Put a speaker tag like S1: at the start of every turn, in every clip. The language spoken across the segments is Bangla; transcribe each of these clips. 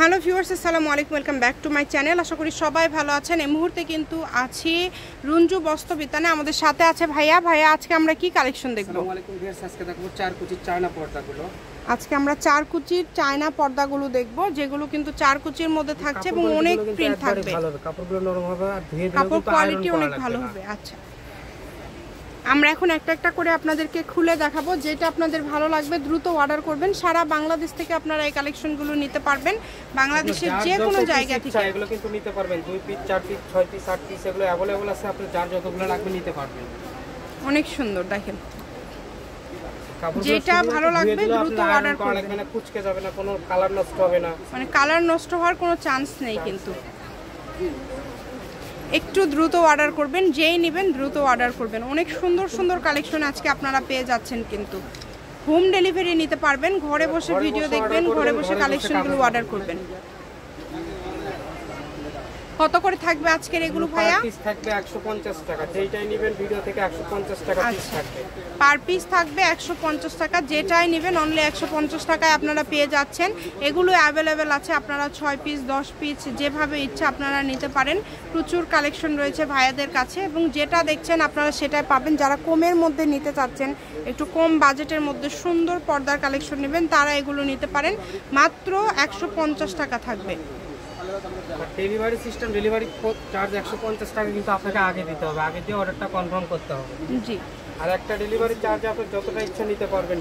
S1: হ্যালো ভিউয়ার্স, আসসালামু আলাইকুম, welcome back to my channel. আশা করি সবাই ভালো আছেন। এই মুহূর্তে কিন্তু আছি রঞ্জু বস্ত্র বিতানে। আমাদের সাথে আছে ভাইয়া। আজকে আমরা কি কালেকশন দেখব?
S2: আসসালামু আলাইকুম ভিউয়ার্স, আজকে দেখব চার কুচির চায়না পর্দাগুলো।
S1: আজকে আমরা চার কুচির চায়না পর্দাগুলো দেখব, যেগুলো কিন্তু চার কুচির মধ্যে থাকছে এবং অনেক প্রিন্ট থাকবে।
S2: ভালো হবে, কাপড়গুলো নরম হবে আর ধুয়ে দিলে
S1: কাপড় কোয়ালিটি অনেক ভালো হবে। আচ্ছা, আমরা এখন একটা একটা করে আপনাদেরকে খুলে দেখাবো। যেটা আপনাদের ভালো লাগবে দ্রুত অর্ডার করবেন। সারা বাংলাদেশ থেকে আপনারা এই কালেকশনগুলো নিতে পারবেন, বাংলাদেশের যে কোনো জায়গা থেকে।
S2: এগুলো কিন্তু নিতে পারবেন, 2 পিস 4 পিস 6 পিস 8 পিস এগুলো अवेलेबल আছে। আপনি যার যতগুলো লাগবে নিতে পারবেন।
S1: অনেক সুন্দর, দেখেন যেটা ভালো লাগবে দ্রুত অর্ডার করবেন।
S2: মানে কুচকে যাবে না, কোনো কালার নষ্ট হবে না,
S1: মানে কালার নষ্ট হওয়ার কোনো চান্স নেই। কিন্তু একটু দ্রুত অর্ডার করবেন, যেই নেবেন দ্রুত অর্ডার করবেন। অনেক সুন্দর সুন্দর কালেকশন আজকে আপনারা পেয়ে যাচ্ছেন। কিন্তু হোম ডেলিভারি নিতে পারবেন, ঘরে বসে ভিডিও দেখবেন, ঘরে বসে কালেকশনগুলো অর্ডার করবেন। কত করে থাকবে আজকের এগুলো ভাইয়া?
S2: পিস থাকবে 150 টাকা, যেটাই নেবেন ভিডিও থেকে 150 টাকা পিস থাকবে।
S1: পার পিস থাকবে 150 টাকা, যেটাই নেবেন অনলি 150 টাকায় আপনারা পেয়ে যাচ্ছেন। এগুলো অ্যাভেলেবেল আছে, আপনারা 6 পিস 10 পিস যেভাবে ইচ্ছা আপনারা নিতে পারেন। প্রচুর কালেকশন রয়েছে ভাইয়াদের কাছে এবং যেটা দেখছেন আপনারা সেটাই পাবেন। যারা কমের মধ্যে নিতে চাচ্ছেন, একটু কম বাজেটের মধ্যে সুন্দর পর্দার কালেকশন নেবেন, তারা এগুলো নিতে পারেন। মাত্র 150 টাকা থাকবে।
S2: ডেলিভারি সিস্টেম, ডেলিভারি চার্জ 150 টাকা কিন্তু আপনাকে আগে দিতে হবে, আগে দিয়ে অর্ডারটা কনফার্ম করতে হবে।
S1: জি,
S2: আর একটা ডেলিভারি চার্জ আপনি যতটা ইচ্ছা নিতে পারবেন।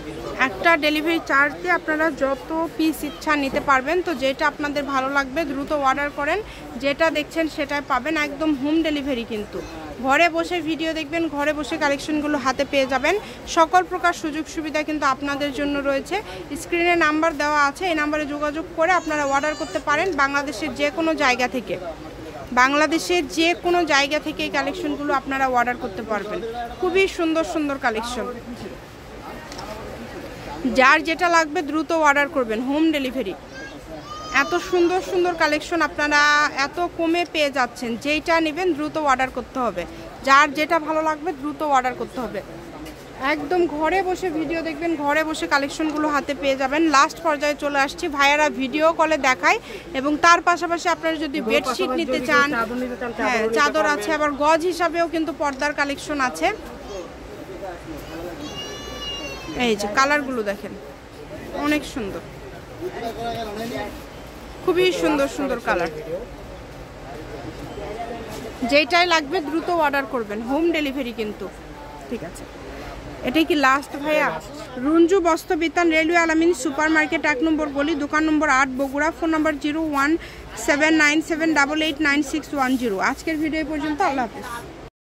S1: একটা ডেলিভারি চার্জ দিয়ে আপনারা যত পিস ইচ্ছা নিতে পারবেন। তো যেটা আপনাদের ভালো লাগবে দ্রুত অর্ডার করেন, যেটা দেখছেন সেটাই পাবেন। একদম হোম ডেলিভারি, কিন্তু ঘরে বসে ভিডিও দেখবেন, ঘরে বসে কালেকশনগুলো হাতে পেয়ে যাবেন। সকল প্রকার সুযোগ সুবিধা কিন্তু আপনাদের জন্য রয়েছে। স্ক্রিনে নাম্বার দেওয়া আছে, এই নাম্বারে যোগাযোগ করে আপনারা অর্ডার করতে পারেন বাংলাদেশের যে কোনো জায়গা থেকে। বাংলাদেশের যে কোনো জায়গা থেকে এই কালেকশনগুলো আপনারা অর্ডার করতে পারবেন। খুবই সুন্দর সুন্দর কালেকশন, যার যেটা লাগবে দ্রুত অর্ডার করবেন। হোম ডেলিভারি, এত সুন্দর সুন্দর কালেকশন আপনারা এত কমে পেয়ে যাচ্ছেন। যেইটা নেবেন দ্রুত অর্ডার করতে হবে, যার যেটা ভালো লাগবে দ্রুত অর্ডার করতে হবে। একদম ঘরে বসে ভিডিও দেখবেন, ঘরে বসে কালেকশনগুলো হাতে পেয়ে যাবেন। লাস্ট পর্যায়ে চলে আসছি, ভাইয়ারা ভিডিও কলে দেখায় এবং তার পাশাপাশি আপনারা যদি বেডশিট নিতে চান, হ্যাঁ চাদর আছে, আবার গজ হিসাবেও কিন্তু পর্দার কালেকশন আছে। এই যে কালারগুলো দেখেন, অনেক সুন্দর, খুবই সুন্দর সুন্দর কালার। যেটাই লাগবে দ্রুত অর্ডার করবেন, হোম ডেলিভারি কিন্তু। ঠিক আছে, এটাই কি লাস্ট ভাইয়া? রঞ্জু বস্ত্র বিতান, রেলওয়ে আলামিন সুপার মার্কেট, 1 নম্বর গলি, দোকান নম্বর 8, বগুড়া। ফোন নম্বর 017978896110। আজকের ভিডিও পর্যন্ত, আল্লাহ হাফেজ।